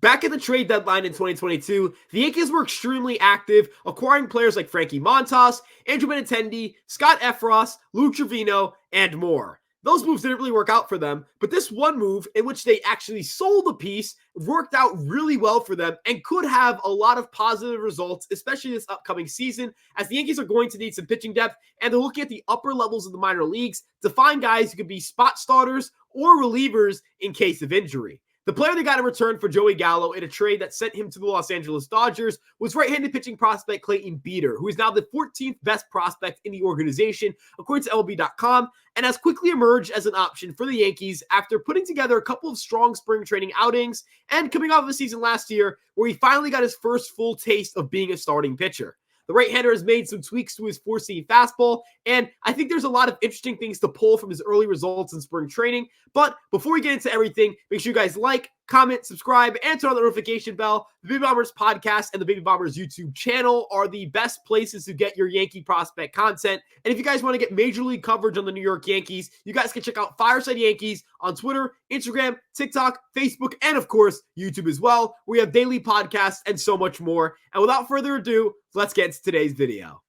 Back at the trade deadline in 2022, the Yankees were extremely active, acquiring players like Frankie Montas, Andrew Benintendi, Scott Efros, Lou Trevino, and more. Those moves didn't really work out for them, but this one move in which they actually sold a piece worked out really well for them and could have a lot of positive results, especially this upcoming season, as the Yankees are going to need some pitching depth, and they're looking at the upper levels of the minor leagues to find guys who could be spot starters or relievers in case of injury. The player they got in return for Joey Gallo in a trade that sent him to the Los Angeles Dodgers was right-handed pitching prospect Clayton Beeter, who is now the 14th best prospect in the organization, according to MLB.com, and has quickly emerged as an option for the Yankees after putting together a couple of strong spring training outings and coming off of a season last year where he finally got his first full taste of being a starting pitcher. The right-hander has made some tweaks to his four-seam fastball, and I think there's a lot of interesting things to pull from his early results in spring training. But before we get into everything, make sure you guys like, comment, subscribe, and turn on the notification bell. The Baby Bombers podcast and the Baby Bombers YouTube channel are the best places to get your Yankee prospect content. And if you guys want to get major league coverage on the New York Yankees, you guys can check out Fireside Yankees on Twitter, Instagram, TikTok, Facebook, and of course, YouTube as well. We have daily podcasts and so much more. And without further ado, let's get into today's video.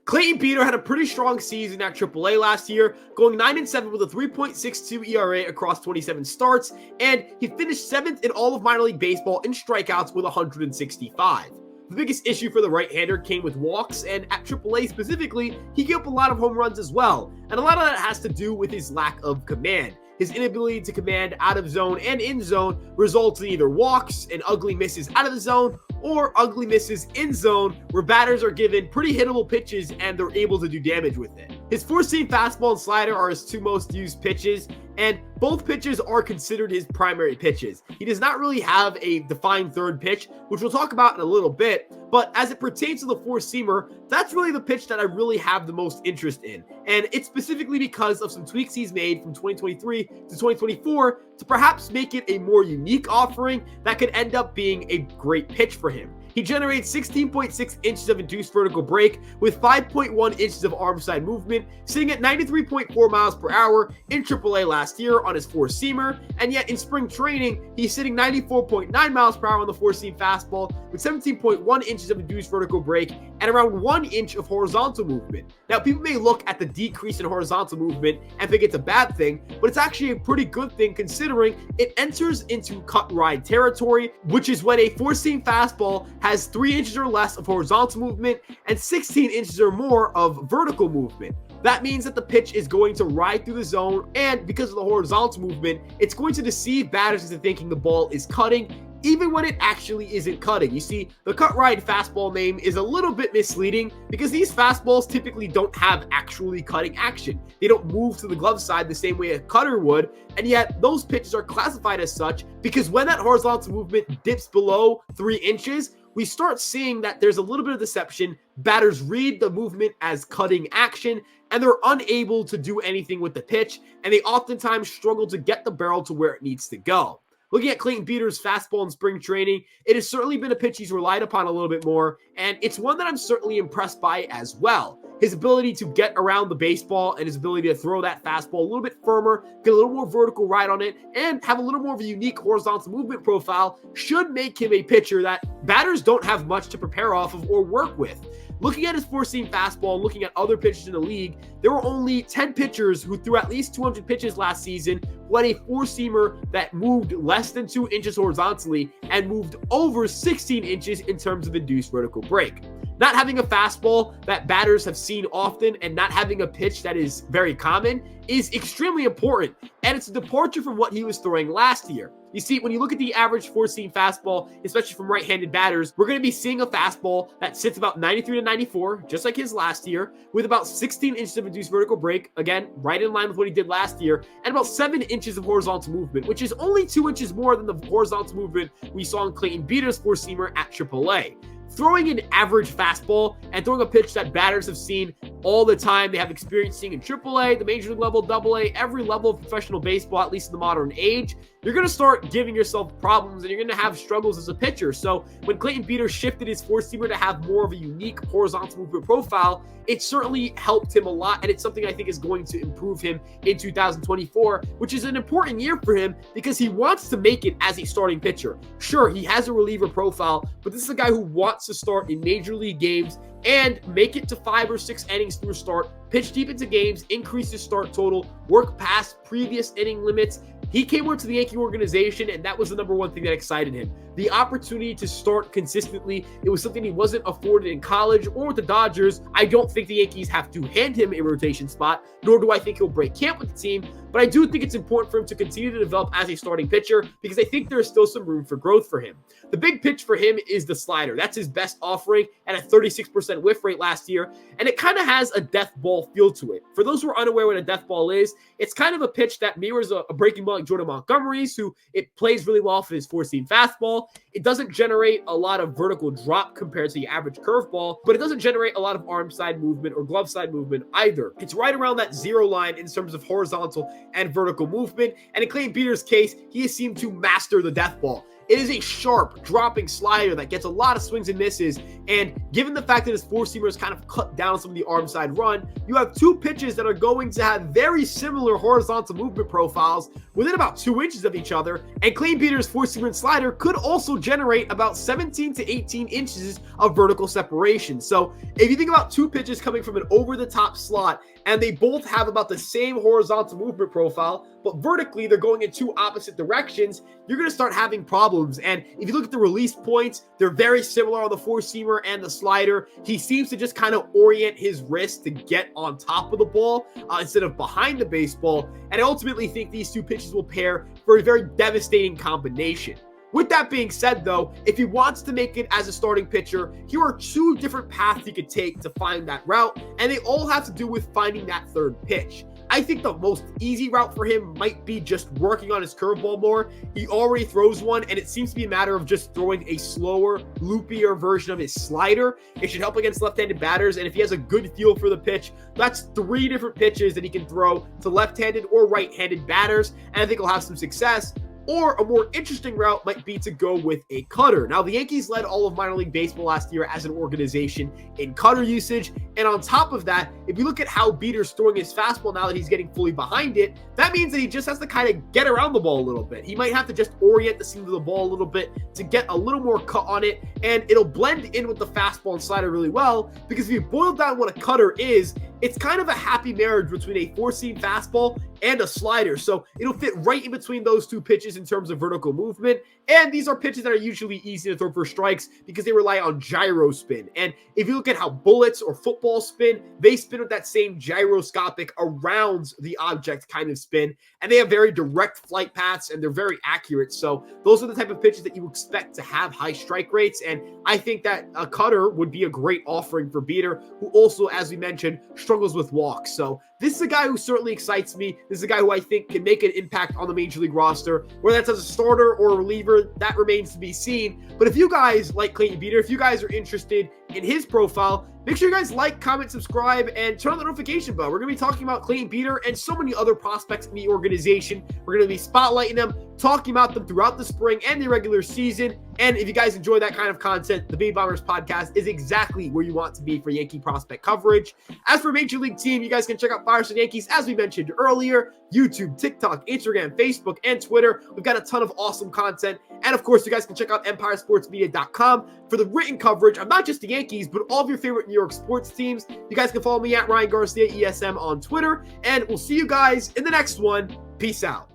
Clayton Beeter had a pretty strong season at AAA last year, going 9-7 with a 3.62 ERA across 27 starts, and he finished 7th in all of minor league baseball in strikeouts with 165. The biggest issue for the right-hander came with walks, and at AAA specifically, he gave up a lot of home runs as well, and a lot of that has to do with his lack of command. His inability to command out of zone and in zone results in either walks and ugly misses out of the zone or ugly misses in zone where batters are given pretty hittable pitches and they're able to do damage with it. His four-seam fastball and slider are his two most used pitches, and both pitches are considered his primary pitches. He does not really have a defined third pitch, which we'll talk about in a little bit, but as it pertains to the four-seamer, that's really the pitch that I really have the most interest in, and it's specifically because of some tweaks he's made from 2023 to 2024 to perhaps make it a more unique offering that could end up being a great pitch for him. He generates 16.6 inches of induced vertical break with 5.1 inches of arm side movement, sitting at 93.4 miles per hour in AAA last year on his four-seamer, and yet in spring training, he's sitting 94.9 miles per hour on the four-seam fastball with 17.1 inches of induced vertical break and around 1 inch of horizontal movement. Now, people may look at the decrease in horizontal movement and think it's a bad thing, but it's actually a pretty good thing considering it enters into cut ride territory, which is when a four-seam fastball has 3 inches or less of horizontal movement and 16 inches or more of vertical movement. That means that the pitch is going to ride through the zone, and because of the horizontal movement, it's going to deceive batters into thinking the ball is cutting, even when it actually isn't cutting. You see, the cut ride fastball name is a little bit misleading because these fastballs typically don't have actually cutting action. They don't move to the glove side the same way a cutter would, and yet those pitches are classified as such because when that horizontal movement dips below 3 inches, we start seeing that there's a little bit of deception. Batters read the movement as cutting action, and they're unable to do anything with the pitch, and they oftentimes struggle to get the barrel to where it needs to go. Looking at Clayton Beeter's fastball in spring training, it has certainly been a pitch he's relied upon a little bit more, and it's one that I'm certainly impressed by as well. His ability to get around the baseball and his ability to throw that fastball a little bit firmer, get a little more vertical ride on it, and have a little more of a unique horizontal movement profile should make him a pitcher that batters don't have much to prepare off of or work with. Looking at his four-seam fastball and looking at other pitchers in the league, there were only 10 pitchers who threw at least 200 pitches last season who had a four-seamer that moved less than 2 inches horizontally and moved over 16 inches in terms of induced vertical break. Not having a fastball that batters have seen often and not having a pitch that is very common is extremely important, and it's a departure from what he was throwing last year. You see, when you look at the average four-seam fastball, especially from right-handed batters, we're going to be seeing a fastball that sits about 93 to 94, just like his last year, with about 16 inches of induced vertical break, again, right in line with what he did last year, and about 7 inches of horizontal movement, which is only 2 inches more than the horizontal movement we saw in Clayton Beeter's four-seamer at AAA. throwing an average fastball and throwing a pitch that batters have seen all the time. They have experience seeing in AAA, the major league level, AA, every level of professional baseball, at least in the modern age. You're going to start giving yourself problems and you're going to have struggles as a pitcher. So when Clayton Beeter shifted his four-seamer to have more of a unique horizontal movement profile, it certainly helped him a lot, and it's something I think is going to improve him in 2024, which is an important year for him because he wants to make it as a starting pitcher. Sure, he has a reliever profile, but this is a guy who wants to start in major league games and make it to 5 or 6 innings through a start, pitch deep into games, increase his start total, work past previous inning limits. He came over to the Yankee organization, and that was the number one thing that excited him. The opportunity to start consistently. It was something he wasn't afforded in college or with the Dodgers. I don't think the Yankees have to hand him a rotation spot, nor do I think he'll break camp with the team, but I do think it's important for him to continue to develop as a starting pitcher because I think there is still some room for growth for him. The big pitch for him is the slider. That's his best offering at a 36% whiff rate last year, and it kind of has a death ball feel to it. For those who are unaware what a death ball is, it's kind of a pitch that mirrors a breaking ball like Jordan Montgomery's, who it plays really well off of his four-seam fastball. It doesn't generate a lot of vertical drop compared to the average curveball, but it doesn't generate a lot of arm side movement or glove side movement either. It's right around that zero line in terms of horizontal and vertical movement, and in Clayton Beeter's case, he has seemed to master the death ball. It is a sharp, dropping slider that gets a lot of swings and misses, and given the fact that his four-seamer is kind of cut down some of the arm side run, you have two pitches that are going to have very similar horizontal movement profiles within about 2 inches of each other, and Clayton Beeter's four-seamer and slider could also generate about 17 to 18 inches of vertical separation. So if you think about two pitches coming from an over-the-top slot, and they both have about the same horizontal movement profile, but vertically they're going in two opposite directions, you're going to start having problems. And if you look at the release points, they're very similar on the four-seamer and the slider. He seems to just kind of orient his wrist to get on top of the ball instead of behind the baseball. And I ultimately think these two pitches will pair for a very devastating combination. With that being said, though, if he wants to make it as a starting pitcher, here are two different paths he could take to find that route, and they all have to do with finding that third pitch. I think the most easy route for him might be just working on his curveball more. He already throws one, and it seems to be a matter of just throwing a slower, loopier version of his slider. It should help against left-handed batters, and if he has a good feel for the pitch, that's 3 different pitches that he can throw to left-handed or right-handed batters, and I think he'll have some success. Or a more interesting route might be to go with a cutter. Now, the Yankees led all of minor league baseball last year as an organization in cutter usage. And on top of that, if you look at how Beeter's throwing his fastball now that he's getting fully behind it, that means that he just has to kind of get around the ball a little bit. He might have to just orient the seam of the ball a little bit to get a little more cut on it. And it'll blend in with the fastball and slider really well, because if you boil down what a cutter is, it's kind of a happy marriage between a four-seam fastball and a slider. So it'll fit right in between those two pitches in terms of vertical movement. And these are pitches that are usually easy to throw for strikes because they rely on gyro spin. And if you look at how bullets or football spin, they spin with that same gyroscopic around the object kind of spin. And they have very direct flight paths and they're very accurate. So those are the type of pitches that you expect to have high strike rates. And I think that a cutter would be a great offering for Beeter, who also, as we mentioned, struggles with walks. So this is a guy who certainly excites me. This is a guy who I think can make an impact on the major league roster. Whether that's as a starter or a reliever, that remains to be seen. But if you guys like Clayton Beeter, if you guys are interested in his profile, make sure you guys like, comment, subscribe, and turn on the notification bell. We're going to be talking about Clayton Beeter and so many other prospects in the organization. We're going to be spotlighting them, talking about them throughout the spring and the regular season. And if you guys enjoy that kind of content, the Baby Bombers podcast is exactly where you want to be for Yankee prospect coverage. As for Major League Team, you guys can check out Fireside Yankees, as we mentioned earlier, YouTube, TikTok, Instagram, Facebook, and Twitter. We've got a ton of awesome content. And of course, you guys can check out EmpireSportsMedia.com for the written coverage of not just the Yankees, but all of your favorite New York sports teams. You guys can follow me at Ryan Garcia ESM on Twitter. And we'll see you guys in the next one. Peace out.